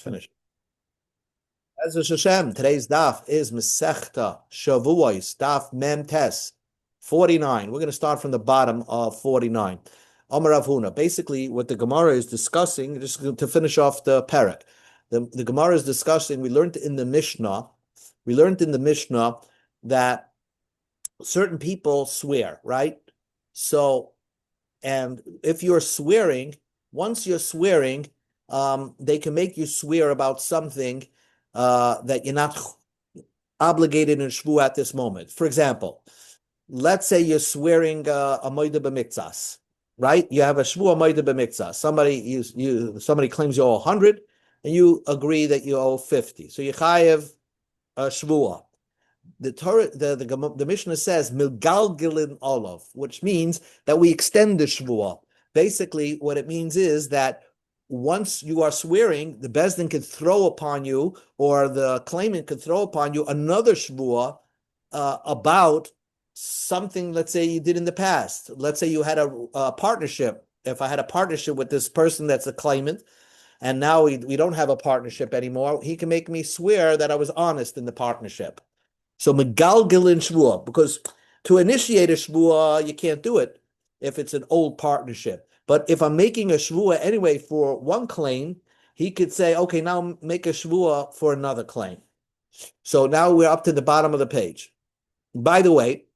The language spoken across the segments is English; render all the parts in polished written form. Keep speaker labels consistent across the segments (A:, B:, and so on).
A: Finish. As a Hashem, today's daf is Masechta Shavuos, daf Mem Tes 49. We're going to start from the bottom of 49. Amar Rav Huna. Basically, what the Gemara is discussing, just to finish off the parak, the Gemara is discussing, we learned in the Mishnah that certain people swear, right? So, and if you're swearing, once you're swearing, they can make you swear about something that you're not obligated in Shavuot at this moment. For example, let's say you're swearing a moide b'miktzas, right? You have a Shavuot moide b'miktzas. Somebody claims you owe 100, and you agree that you owe 50. So you chayev a Shavuot. The Torah, the Mishnah says milgalgilin olav, which means that we extend the Shavuot. Basically, what it means is that once you are swearing, the Bezdin could throw upon you, or the claimant could throw upon you another Shavuot about something, let's say you did in the past. Let's say you had a partnership. If I had a partnership with this person that's a claimant, and now we don't have a partnership anymore, he can make me swear that I was honest in the partnership. So megalgilin Shavuot, because to initiate a Shavuot, you can't do it if it's an old partnership. But if I'm making a Shavuot anyway for one claim, he could say, okay, now make a Shavuot for another claim. So now we're up to the bottom of the page. By the way,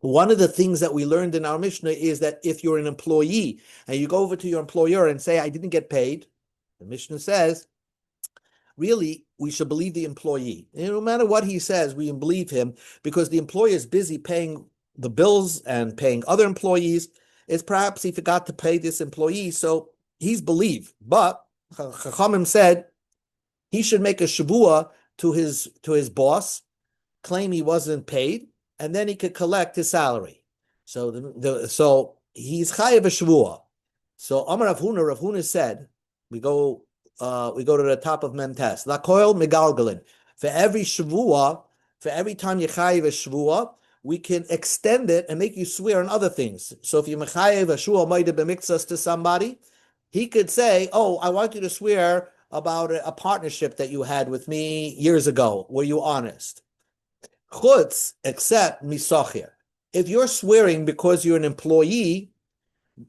A: one of the things that we learned in our Mishnah is that if you're an employee and you go over to your employer and say, I didn't get paid, the Mishnah says, really, we should believe the employee. And no matter what he says, we believe him, because the employer is busy paying the bills and paying other employees. Is perhaps he forgot to pay this employee, so he's believed. But Chachamim said he should make a Shavuot to his boss, claim he wasn't paid, and then he could collect his salary. So so he's chayav a Shavuot. So Amar Rav Huna said, we go to the top of Mem Tes. Lakoil megalgalin. For every Shavuot, for every time you chayav a Shavuot, we can extend it and make you swear on other things. So if you mechayev a Shavuot moide b'miktzas to somebody, he could say, oh, I want you to swear about a partnership that you had with me years ago. Were you honest? Chutz, except misochir. If you're swearing because you're an employee,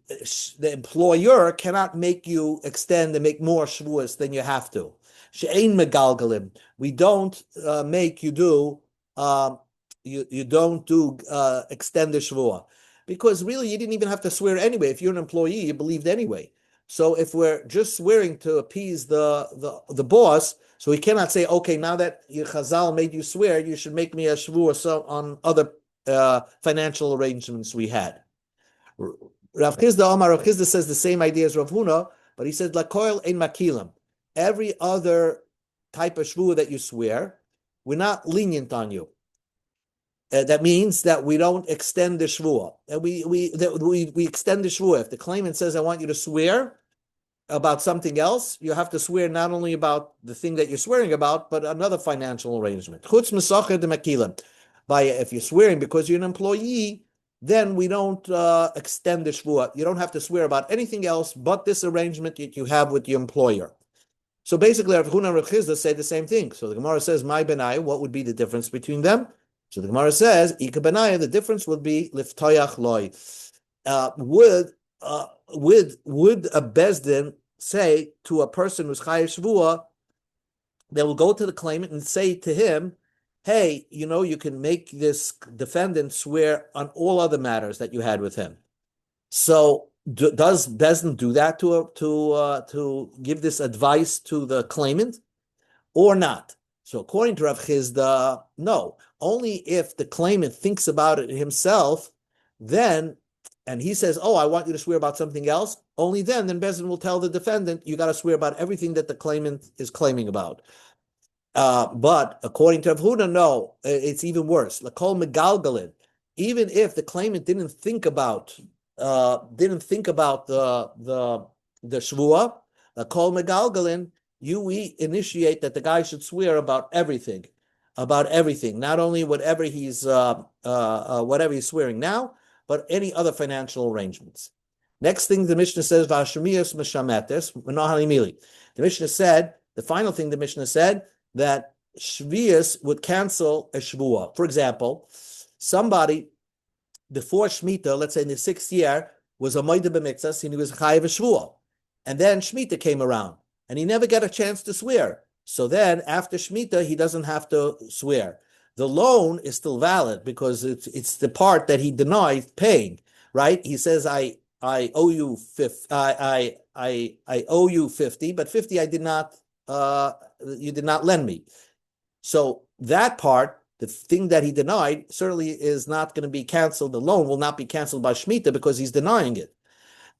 A: the employer cannot make you extend and make more Shavuos than you have to. She'ein megalgalim. We don't make you do you don't do extend the Shavuot, because really you didn't even have to swear anyway. If you're an employee, you believed anyway. So if we're just swearing to appease the boss, so we cannot say, okay, now that your Chazal made you swear, you should make me a Shavuot on other financial arrangements we had. Rav Chisda says the same idea as Rav Huna, but he says lakoil ein makilim. Every other type of Shavuot that you swear, we're not lenient on you. That means that we don't extend the Shavuot. And we extend the Shavuot. If the claimant says, I want you to swear about something else, you have to swear not only about the thing that you're swearing about, but another financial arrangement. Chutz mesacher de makilim. If you're swearing because you're an employee, then we don't extend the Shavuot. You don't have to swear about anything else but this arrangement that you have with your employer. So basically, Rav Huna and Rav Chisda say the same thing. So the Gemara says, my benai, what would be the difference between them? So the Gemara says, Ika benai, the difference would be liftoyach loy. Would a Bezdin say to a person who's chayav Shavuot, they will go to the claimant and say to him, hey, you can make this defendant swear on all other matters that you had with him. So does Bezdin do that to give this advice to the claimant or not? So according to Rav Chisda, no. Only if the claimant thinks about it himself, then, and he says, oh, I want you to swear about something else, only then Bezdin will tell the defendant, you got to swear about everything that the claimant is claiming about. But according to Rav Huna, no, it's even worse. Lakol megalgalin. Even if the claimant didn't think about the Shavuot, lakol megalgalin, we initiate that the guy should swear about everything, not only whatever he's swearing now, but any other financial arrangements. Next thing the Mishnah says, the Mishnah said The final thing the Mishnah said, that Shavuos would cancel a Shavuah. For example, somebody before Shemitah, let's say in the 6th year, was a Moed b'Mitzvahs, and he was Chayiv a Shavuah. And then Shemitah came around, and he never got a chance to swear. So then, after Shemitah, he doesn't have to swear. The loan is still valid because it's the part that he denied paying, right? He says, I owe you 50, I owe you 50, but 50 I did not, you did not lend me. So that part, the thing that he denied, certainly is not going to be canceled. The loan will not be canceled by Shemitah because he's denying it.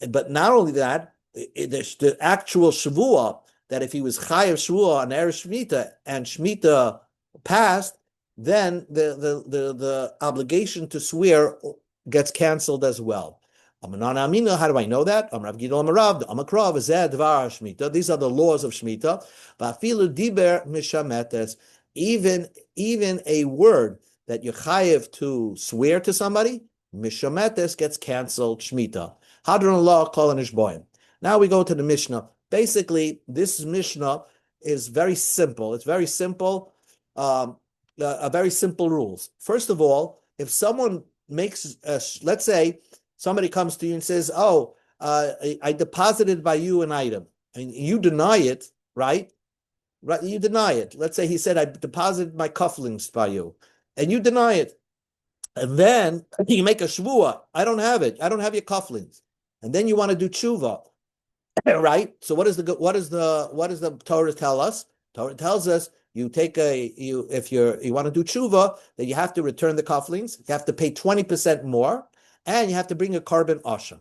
A: But not only that, the actual Shavuah, that if he was Chayav Shavuah on Erev Shemitah and Shemitah passed, then the obligation to swear gets canceled as well. How do I know that? These are the laws of Shemitah. Even a word that you're chayiv to swear to somebody, mishametes gets canceled Shemitah. Hadron law kol nishboim. Now we go to the Mishnah. Basically, this Mishnah is very simple. It's very simple, very simple rules. First of all, if someone makes, let's say, somebody comes to you and says, "Oh, I deposited by you an item," and you deny it, right? Right, you deny it. Let's say he said, "I deposited my cufflinks by you," and you deny it. And then you make a shvuah. I don't have it. I don't have your cufflinks. And then you want to do tshuva, right? So what does the Torah tell us? Torah tells us if you want to do tshuva, then you have to return the cufflinks. You have to pay 20% more, and you have to bring a carbon asham.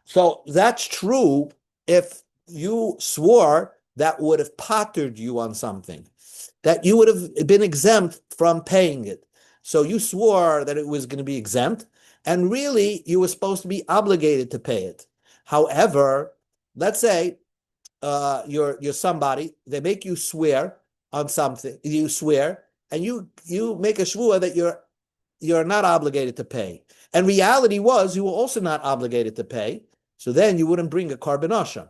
A: So that's true if you swore that would have pottered you on something, that you would have been exempt from paying it. So you swore that it was going to be exempt, and really you were supposed to be obligated to pay it. However, let's say you're somebody, they make you swear on something, you swear, and you make a shvuah that you're not obligated to pay. And reality was you were also not obligated to pay, so then you wouldn't bring a carbon asham.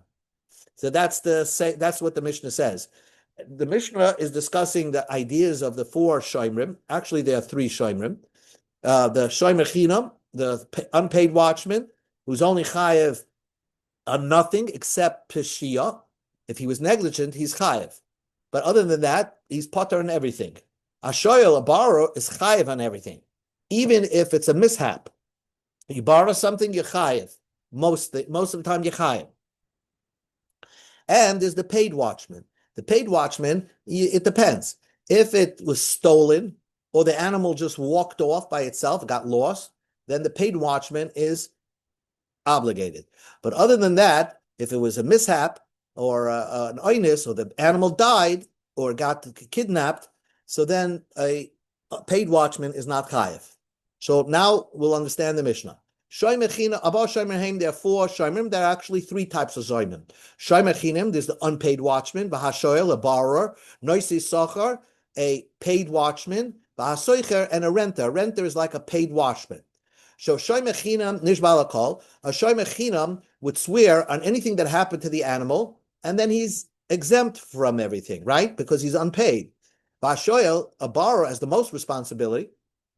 A: So that's what the Mishnah says. The Mishnah is discussing the ideas of the 4 shoimrim. Actually, there are 3 shoimrim. The shomer chinam, the unpaid watchman, who's only chayev on nothing except peshia. If he was negligent, he's chayev. But other than that, he's potter on everything. Ashoyel, a borrower, is chayev on everything, even if it's a mishap. You borrow something, you're chayev. Most of the time, you're chayev. And there's the paid watchman. The paid watchman, it depends. If it was stolen or the animal just walked off by itself, got lost, then the paid watchman is obligated. But other than that, if it was a mishap or an oinus, or the animal died or got kidnapped, so then a paid watchman is not chayev. So now we'll understand the Mishnah. Shomer chinam, above shomer heim, there are 4 shomerim. There are actually 3 types of zoimim. Shomer chinam, there's the unpaid watchman, v'hashoel, a borrower, noisi sochar, a paid watchman, v'hasoicher, and a renter. A renter is like a paid watchman. So shomer chinam nishbal kol. A shomer chinam would swear on anything that happened to the animal, and then he's exempt from everything, right? Because he's unpaid. V'hashoel, a borrower, has the most responsibility.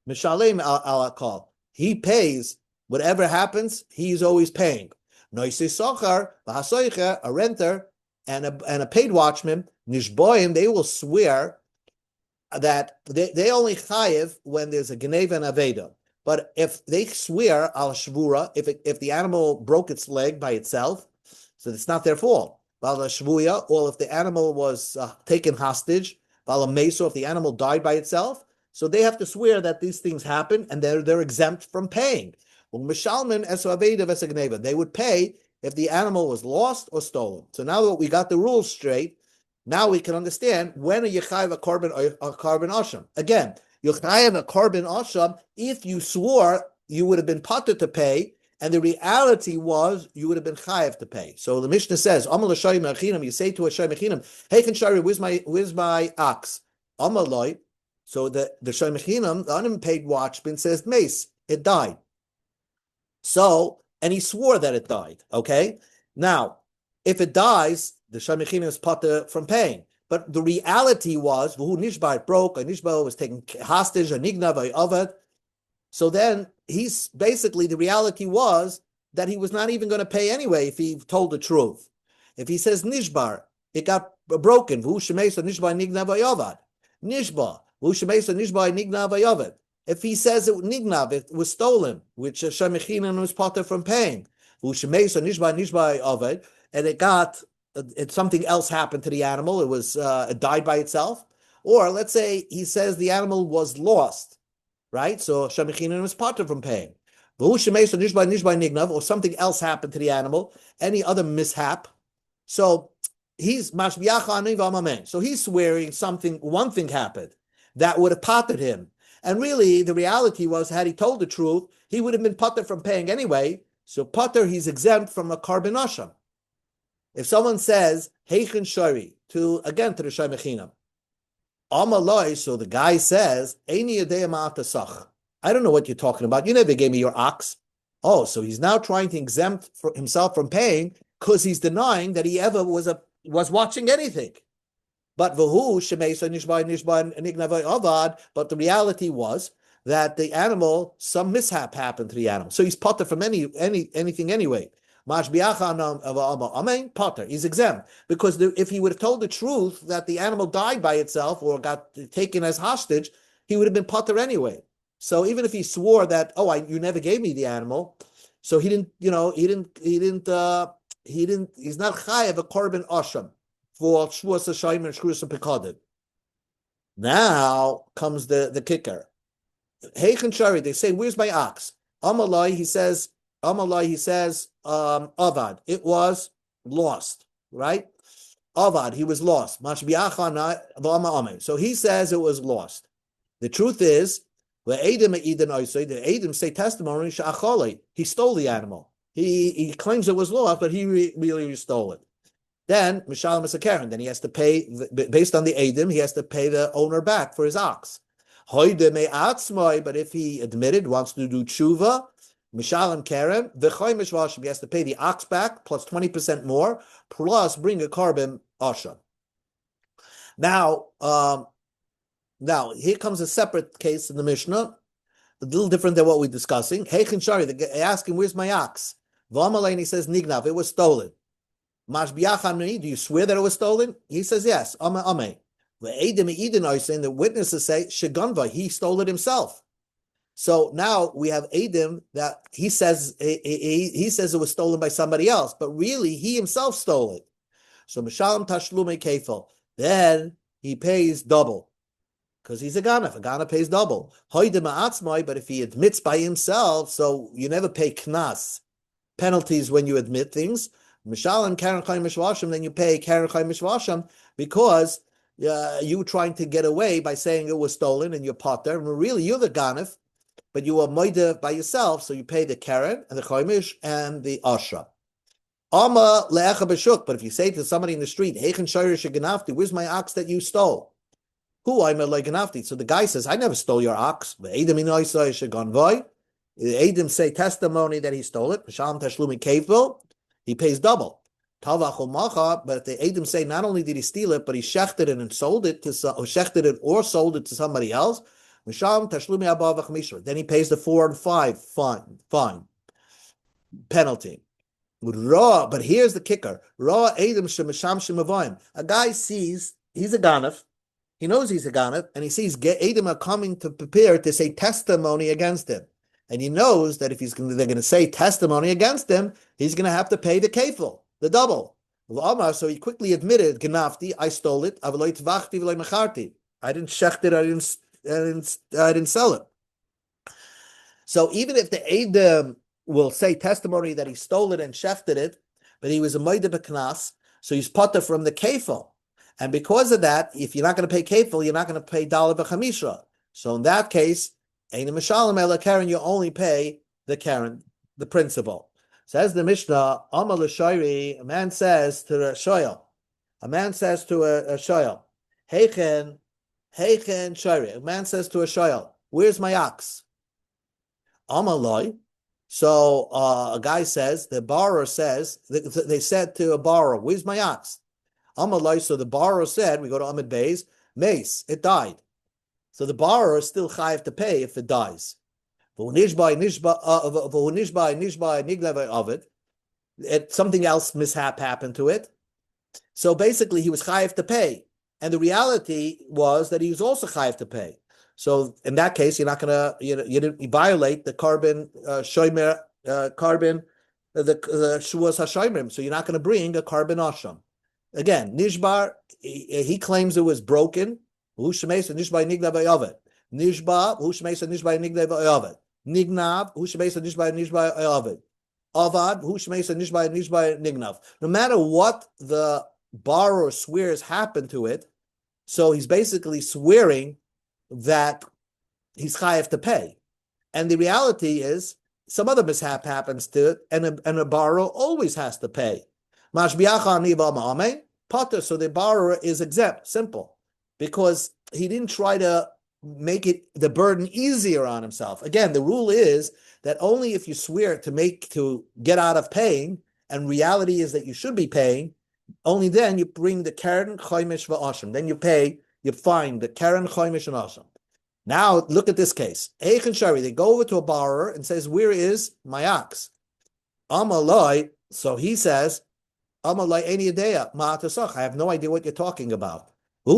A: Mishalem al kol. He pays. Whatever happens, he's always paying. Noisei sochar, v'hasoicher, a renter, and a paid watchman, nishboim, they will swear that they only chayev when there's a geneva and aveda. But if they swear al shvura, if the animal broke its leg by itself, so it's not their fault. Val shvuya, or if the animal was taken hostage, val meso, if the animal died by itself, so they have to swear that these things happen and they're exempt from paying. They would pay if the animal was lost or stolen. So now that we got the rules straight, now we can understand when are you chayav a carbon asham. Again, you chayav a carbon asham if you swore you would have been potter to pay, and the reality was you would have been chayav to pay. So the Mishnah says, you say to a shomer chinam, hey, Shari, where's my ox? Amaloi. So the shomer chinam, the unpaid watchman, says, mace, it died. So, and he swore that it died, okay? Now, if it dies, the Shemechina is potter from paying. But the reality was, who Nishbar broke, or Nishbar was taken hostage, or Nignav, or Ovad. So then he's basically, the reality was that he was not even going to pay anyway if he told the truth. If he says Nishbar, it got broken. Nishbar, Nignav, Ovad. Nishbar, Nishbar, Nignav, Ovad. If he says it Nignav, it was stolen, which Shemechina was potter from paying. And something else happened to the animal. It died by itself. Or let's say he says the animal was lost, right? So Shemechina was potter from paying. Or something else happened to the animal, any other mishap. So he's so he's swearing one thing happened that would have potted him. And really, the reality was, had he told the truth, he would have been potter from paying anyway. So potter, he's exempt from a carbon asham. If someone says heichen shari to the shemechina, amaloi, so the guy says, Eini yadei ma'atasach. I don't know what you're talking about. You never gave me your ox. Oh, so he's now trying to exempt himself from paying because he's denying that he ever was watching anything. But but the reality was that the animal, some mishap happened to the animal. So he's potter from anything anyway. Potter, he's exempt. Because if he would have told the truth that the animal died by itself or got taken as hostage, he would have been potter anyway. So even if he swore that, you never gave me the animal, so he's not chayav a korban asham for Shavuos Hashayim and Shavuos Pekadid. Now comes the kicker. Heichen Shari, they say, where's my ox? Amalai, he says, Avad, it was lost, right? Avad, he was lost. So he says it was lost. The truth is, the Eidim say testimony, he stole the animal. He claims it was lost, but he really stole it. Then Mishalim is a Karen. Then he has to pay, based on the Eidim, he has to pay the owner back for his ox. But if he admitted, wants to do tshuva, Mishalim Karen, he has to pay the ox back plus 20% more, plus bring a carbon asha. Now here comes a separate case in the Mishnah, a little different than what we're discussing. Heichen Shari, they ask him, where's my ox? V'amalein, he says, Nignav, it was stolen. Do you swear that it was stolen? He says yes. The witnesses say Shaganva, he stole it himself. So now we have Eidim that he says it was stolen by somebody else, but really he himself stole it. So Mishalim Tashlume Kefil, then he pays double because he's a ganef. A ganef pays double. But if he admits by himself, so you never pay knas penalties when you admit things. Mishalim Karen Chayim Mishvashim, then you pay Karen Chayim Mishvashim because you were trying to get away by saying it was stolen and you're potter. And really, you're the ganef, but you are moida by yourself, so you pay the Karen and the Chaymish and the Ashra. Ama le'echa b'shuk, but if you say to somebody in the street, Heichen shayir sheganafti, where's my ox that you stole? Who I'm like ganafti? So the guy says, I never stole your ox. The Eidim say testimony that he stole it. Mishalim tashlumi kefil. He pays double. But if the Eidim say not only did he steal it, but he shechted it and sold it to sold it to somebody else, then he pays the 4 and 5 fine penalty. But here's the kicker. A guy sees he's a ganef, he knows he's a ganef, and he sees Eidim are coming to prepare to say testimony against him. And he knows that if they're going to say testimony against him, he's going to have to pay the kefil, the double. So he quickly admitted, Ganafti, I stole it. I didn't shecht it, I didn't sell it. So even if the Eidim will say testimony that he stole it and shechted it, but he was a moide b'knas, so he's potter from the kefil. And because of that, if you're not going to pay kefil, you're not going to pay dollar b'chamisha. So in that case, Ein Mishalim Ela Karen, you only pay the Karen, the principal. Says the Mishnah, Amal Shairi, a man says to a shoyel, Heichen Shairi, a man says to a shoyel, where's my ox? Amaloi. So a guy says, the borrower says, they said to a borrower, where's my ox? Amalai, so the borrower said, we go to Amid Bays, mace, it died. So the borrower is still chayiv to pay if it dies. Something else mishap happened to it. So basically, he was chayiv to pay. And the reality was that he was also chayiv to pay. So in that case, you're not going to, you violate the carbon shomer, carbon, the Shavuos HaShomerim. So you're not going to bring a carbon asham. Again, Nishbar, he claims it was broken. Nishba, Nignav, Avad, Nignav. No matter what the borrower swears happened to it, so he's basically swearing that he's chayav to pay. And the reality is, some other mishap happens to it, and a borrower always has to pay. So the borrower is exempt, simple, because he didn't try to make it the burden easier on himself. Again, the rule is that only if you swear to get out of paying, and reality is that you should be paying, only then you bring the keren, choimish, va'ashim. Then you pay, you find the keren, choimish, and ashim. Now look at this case. Eichin Shari, they go over to a borrower and says, "Where is my ox?" Amalai, so he says, "Amalai eni yedea ma'atasach." I have no idea what you're talking about. But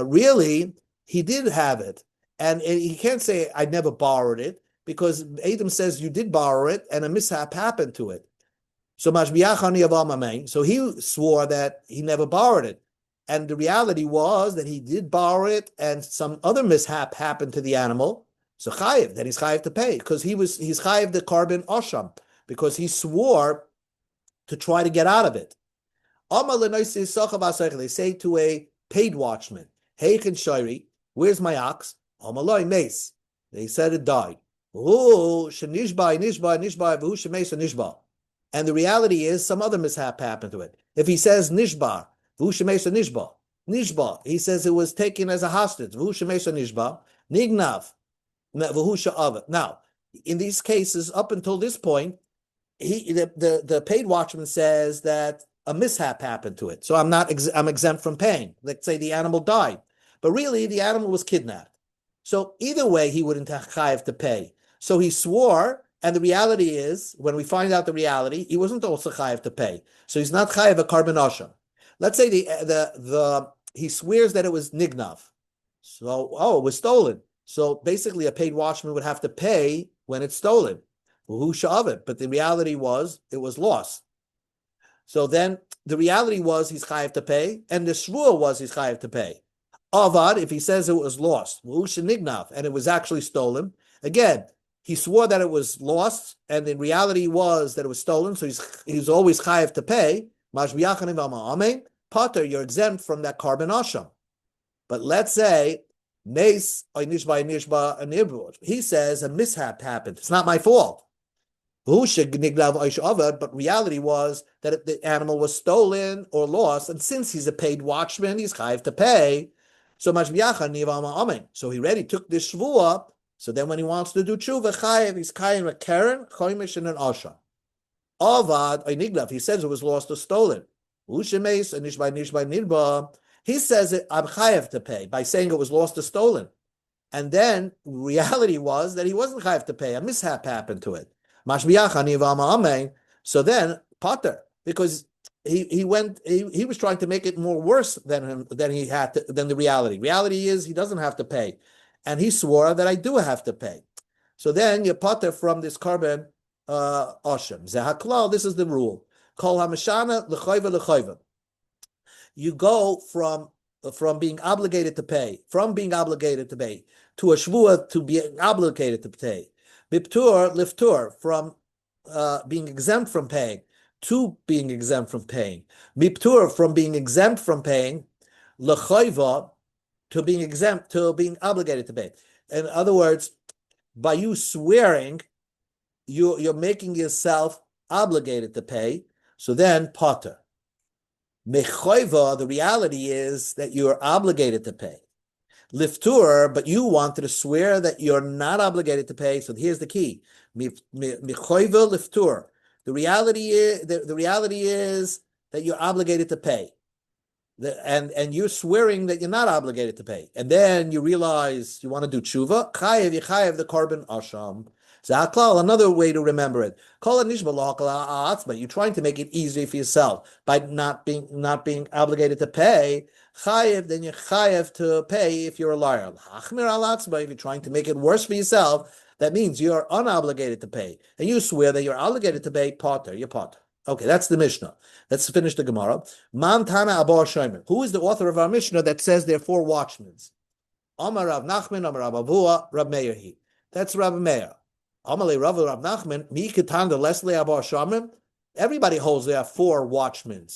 A: really, he did have it. And he can't say, I never borrowed it, because Adam says you did borrow it, and a mishap happened to it. So he swore that he never borrowed it. And the reality was that he did borrow it, and some other mishap happened to the animal. So chayiv, then he's chayiv to pay, because he's chayiv the carbon asham, because he swore to try to get out of it. They say to a paid watchman, Heichen Shairi, where's my ox? Amalai mace. They said it died. And the reality is some other mishap happened to it. If he says nishbar, nishba, he says it was taken as a hostage. Nignav. Now, in these cases, up until this point, the paid watchman says that a mishap happened to it, so I'm exempt from paying. Let's say the animal died, but really the animal was kidnapped. So either way, he wouldn't have chayiv to pay. So he swore, and the reality is, when we find out the reality, he wasn't also chayiv to pay. So he's not chayiv a carbon asham. Let's say he swears that it was nignav. So it was stolen. So basically, a paid watchman would have to pay when it's stolen. But the reality was it was lost. So then the reality was he's chayiv to pay, and the shvuah was he's chayiv to pay. Avad, if he says it was lost, and it was actually stolen, again, he swore that it was lost, and the reality was that it was stolen, so he's always chayiv to pay. Potter, you're exempt from that carbon asham. But let's say he says a mishap happened. It's not my fault. But reality was that the animal was stolen or lost, and since he's a paid watchman, he's chayiv to pay. So he already took this shvuah. So then when he wants to do tshuva chayiv, he's chayiv a keren, choimish, and an asha. Avad niglav, he says it was lost or stolen. He says I'm chayiv to pay by saying it was lost or stolen. And then reality was that he wasn't chayiv to pay. A mishap happened to it. So then Potter, because he was trying to make it more worse than the reality. Reality is he doesn't have to pay, and he swore that I do have to pay. So then you Potter from this carbon asham zehaklal. This is the rule. Kol hamashana l'chayva l'chayva. You go from being obligated to pay, to a shvuah to being obligated to pay. Biptur liftur, from being exempt from paying to being exempt from paying. Biptur, from being exempt from paying, l'chayva, to being exempt, to being obligated to pay. In other words, by you swearing, you're making yourself obligated to pay. So then potter. Mechayva, the reality is that you are obligated to pay. Liftur, but you wanted to swear that you're not obligated to pay. So here's the key: mechayva liftur. The reality is that you're obligated to pay. And you're swearing that you're not obligated to pay. And then you realize you want to do tshuva, chayev, you chayev the korban asham. Zaklal, another way to remember it. But you're trying to make it easy for yourself by not being obligated to pay. Chayev, then you're chayev to pay if you're a liar. If you're trying to make it worse for yourself, that means you're unobligated to pay. And you swear that you're obligated to pay, potter, you're potter. Okay, that's the Mishnah. Let's finish the Gemara. Man Tana Abba Shomer. Who is the author of our Mishnah that says there are 4 watchmen? Amar Rav Nachman, Amar Rav Avua, Rav Meir he. That's Rav Meir. Amalei Rav Nachman, Mi Ketan Leslie Abba Shomer. Everybody holds there are 4 watchmen.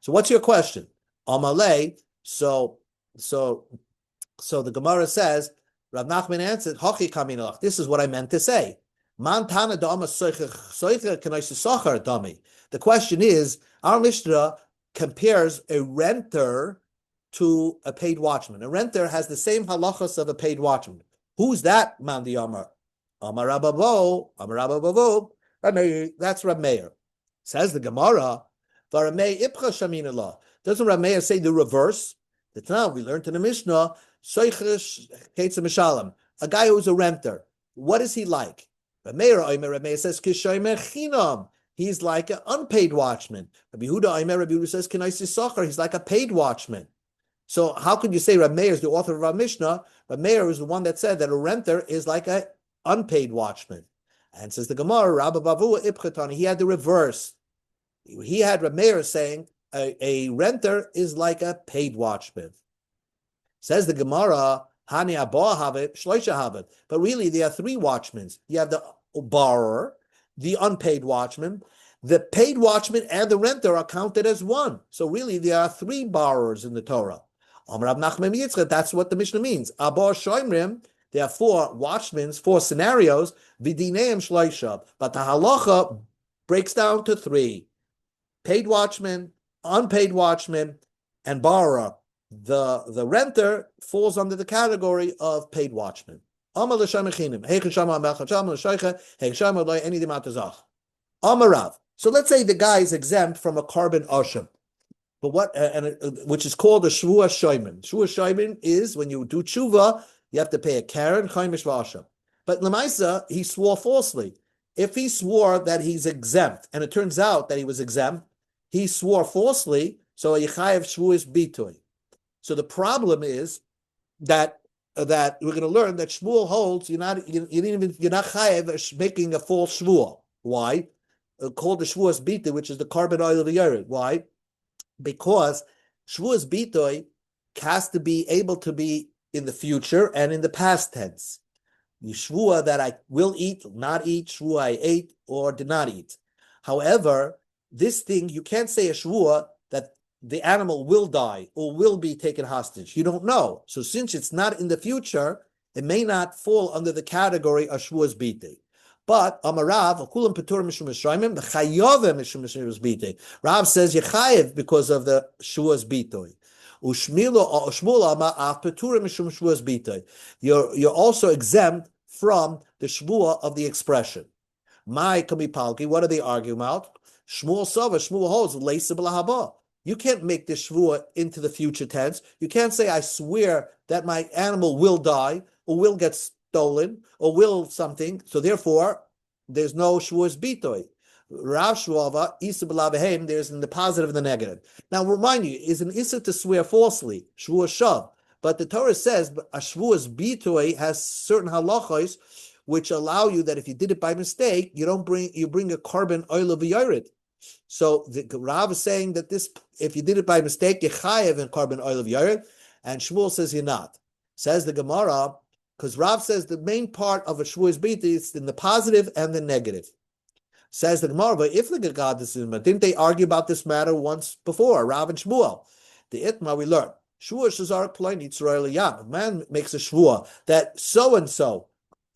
A: So what's your question? Amalei. So the Gemara says, Rav Nachman answered, Hachi Kaminach. This is what I meant to say. Man Tana Dama Soicher Kanaisa Sachar Dami. The question is, our Mishnah compares a renter to a paid watchman. A renter has the same halachas of a paid watchman. Who's that, man the Amar? Amar Rababo, Amar Rababo. That's Rab Meir. Says the Gemara, Varamei Ipcha Shaminallah. Doesn't Rab Meir say the reverse? That's now we learned in the Mishnah, Soichesh Ketzah Mishalem, a guy who's a renter. What is he like? Rab Meir says, Kishomer Chinam. He's like an unpaid watchman. Rabbi Yehuda says, he's like a paid watchman. So how could you say Rabbi Meir is the author of our Mishnah? Rabbi Meir is the one that said that a renter is like an unpaid watchman. And says the Gemara, Rabbi Bavua Ibchatani, he had the reverse. He had Rabbi Meir saying a renter is like a paid watchman. Says the Gemara, Hani Abba Havet, Shloisha Havet. But really, there are 3 watchmen. You have the borrower, the unpaid watchman, the paid watchman, and the renter are counted as 1. So really, there are 3 borrowers in the Torah. That's what the Mishnah means. Abba Shoimrim, there are 4 watchmen, 4 scenarios, Vidineim Shloisha. But the halacha breaks down to 3. Paid watchman, unpaid watchman, and borrower. The renter falls under the category of paid watchman. Amarav. So let's say the guy is exempt from a korban asham, but which is called a Shavuous Shoimin. Shavuous Shoimin is when you do tshuva, you have to pay a karen, chaimish v'asham. But lemaisa, he swore falsely. If he swore that he's exempt, and it turns out that he was exempt, he swore falsely, so a yichayev Shavuos bitoy. So the problem is that we're going to learn that Shmuel holds you're not chayev making a false shvuah. Why? Called the Shavuos bitoy, which is the korban oil of the yerid. Why? Because Shavuos bitoy has to be able to be in the future and in the past tense. The shvuah that I will eat, not eat, shvuah I ate or did not eat. However, this thing you can't say a shvuah that the animal will die or will be taken hostage. You don't know. So since it's not in the future, it may not fall under the category of Shavuos bitoy. But Amarav, Akulam Petur Mishum Mishraimim, the Chayovim Mishum Mishum bitoy. Rav says Yechayev because of the Shavuos bitoy. Ushmul Ama Av Petur Mishum Shavuos bitoy. You're also exempt from the shvuah of the expression. My Kamipalki, what do they argue about? Shmuel Sava, Shmuel holds Leisa B'Lahaba. You can't make this shvuah into the future tense. You can't say, I swear that my animal will die, or will get stolen, or will something. So therefore, there's no Shavuos bitoy. Rav Shmuel, Isa B'Lavehem, there's in the positive and the negative. Now, remind you, is an Isa to swear falsely, Shavuos Shav. But the Torah says a Shavuos bitoy has certain halachos which allow you that if you did it by mistake, you bring a korban oil of yared. So the Rav is saying that this, if you did it by mistake, you're chayev in korban oil of yared, and Shmuel says you're not. Says the Gemara, because Rav says the main part of a Shavuos bitoy is in the positive and the negative. Says the Gemara, but if the God didn't they argue about this matter once before, Rav and Shmuel? The Itma we learn. Shvuah shazar plain Yitzrael yam. A man makes a shvuah that so and so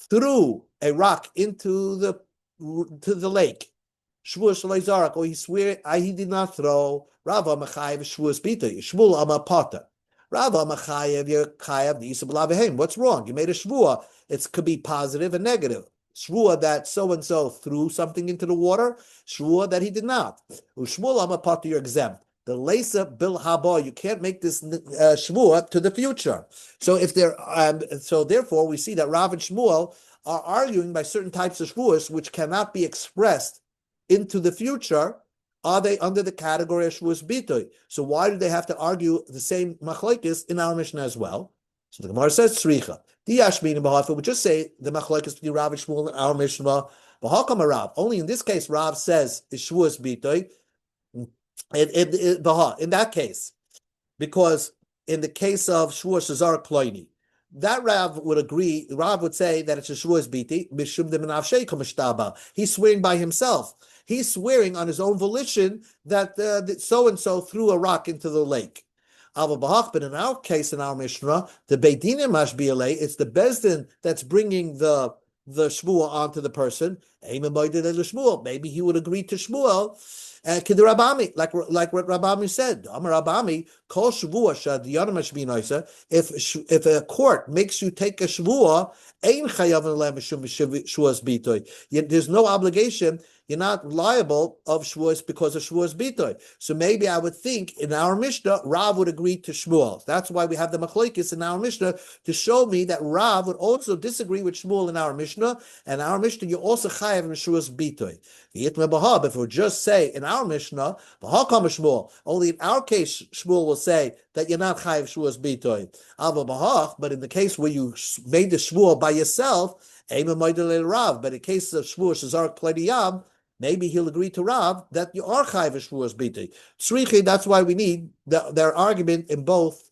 A: threw a rock into the lake. Shvuah shalei or he swear he did not throw. Rava machayev shvuas bitoy. Shmuel ama pata. Rava machayev chayev the yisab lavehem. What's wrong? You made a shvuah. It could be positive and negative. Shvua that so-and-so threw something into the water, Shvua that he did not. Ushmul Amapati, you're exempt. The Lesa Bil Haba, you can't make this Shvua to the future. So if there, so therefore we see that Rav and Shmuel are arguing by certain types of Shvuas which cannot be expressed into the future. Are they under the category of Shavuos Bitoy? So why do they have to argue the same machlokes in our Mishnah as well? So the Gemara says Tzricha. Diashmin and Bahafa would just say the machlokes between Rav and Shmuel in our Mishnah. Bahakam Rav. Only in this case, Rav says is Shavuos Bitoy. In that case, because in the case of Shavuos Shazar Kloini, that Rav would agree. Rav would say that it's a Shavuos Biti Mishum de Menavshei Kamashtaba. He's swearing by himself. He's swearing on his own volition that so-and-so threw a rock into the lake. But in our case, in our Mishnah, the Beit Dinim Mashbi'alei, it's the Bezdin that's bringing the Shmuel onto the person. Maybe he would agree to Shmuel. Rabami, like what Rabami said, Rabami, call Shavua Shadiyana Mashbinoisa. If a court makes you take a Shavua, there's no obligation. You're not liable of Shavuos because of Shavuos Bitoy. So maybe I would think in our Mishnah, Rav would agree to Shmuel. That's why we have the machlokes in our Mishnah to show me that Rav would also disagree with Shmuel in our Mishnah. And our Mishnah, you also chayav in Shavuos Bitoy. If we just say in our Mishnah, Shmuel, only in our case, Shmuel will say that you're not chayav Shavuos Bitoy. But in the case where you made the Shmuel by yourself, but in case of Shavuos Shazar Klediyam, maybe he'll agree to Rav that you are chayiv Shavuos Biti. Tzrichi, that's why we need their argument in both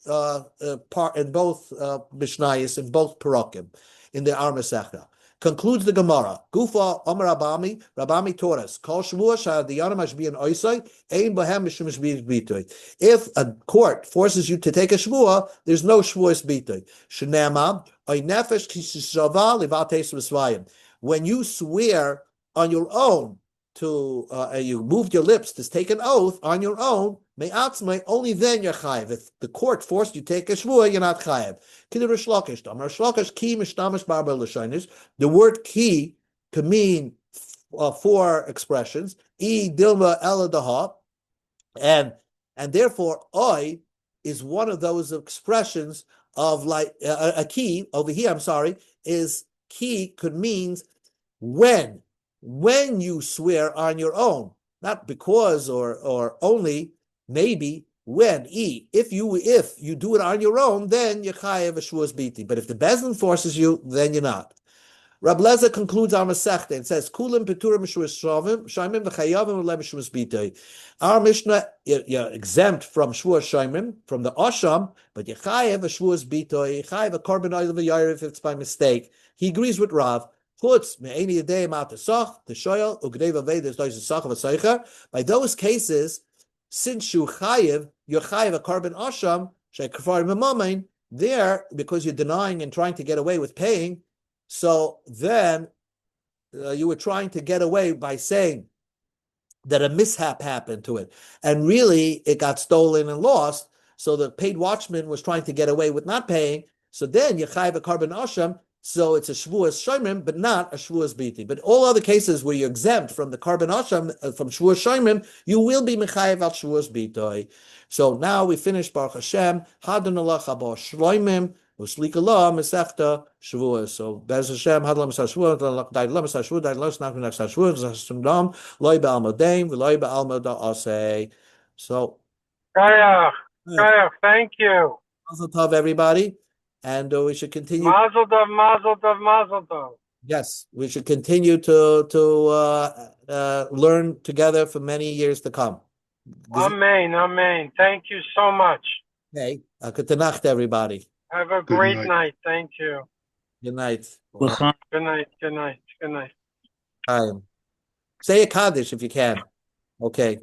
A: Mishnayos, in both Parakim, in the Ar Masechta. Concludes the Gemara. Gufa Amar Rabami taught us. Kol Shavuos Shadiyana Mashbiyan Oisai Ein Bahem Mishum Bitoy. If a court forces you to take a Shavuah, there's no Shavuos Bitoy. Shenema Oy Nefesh Kishisava Livates Misvayim. When you swear on your own to you moved your lips to take an oath on your own, only then you're chayiv. If the court forced you to take a shvuah, you're not chayiv. The word ki could mean four expressions. Dilma eladaha, and therefore oi is one of those expressions of like a ki over here. I'm sorry, is ki could mean when you swear on your own, not because or only, maybe when. If you do it on your own, then you're chayav a shvuas biti. But if the bezdin forces you, then you're not. Rab Leza concludes our Masechta and says, "Kulim peturim shvuas shaimim v'chayavim u'lem shvuas biti." Our Mishnah, you're exempt from shvuas shaimim, from the asham, but you're chayav a shvuas biti, chayav a korban oil v'yair if it's by mistake. He agrees with Rav. By those cases, since you're chayiv a korban asham, there, because you're denying and trying to get away with paying, so then you were trying to get away by saying that a mishap happened to it, and really it got stolen and lost, so the paid watchman was trying to get away with not paying, so then you're chayiv a korban asham. So it's a shvuas shaimim, but not a shvuas biti. But all other cases where you're exempt from the korban asham, from shvuas shaimim, you will be mechayev al shvuas biti. So now we finished Baruch Hashem. Hadon Allah chabo shloimim uslikala mesechta shvuas. So Bez Hashem hadlam mesach shvuas, daidlam mesach shvuas, daidlam mesach shvuas, zashtumdam loy be'almodeim v'loy be'almoda. So
B: Kayach, thank you.
A: Mazel tov, everybody. And we should continue.
B: Mazel tov, mazel tov, mazel tov.
A: Yes, we should continue to learn together for many years to come.
B: Amen, amen. Thank you so much.
A: Okay, good night, everybody.
B: Have a great night. Thank you.
A: Good night.
B: Good night.
A: Say a Kaddish if you can. Okay.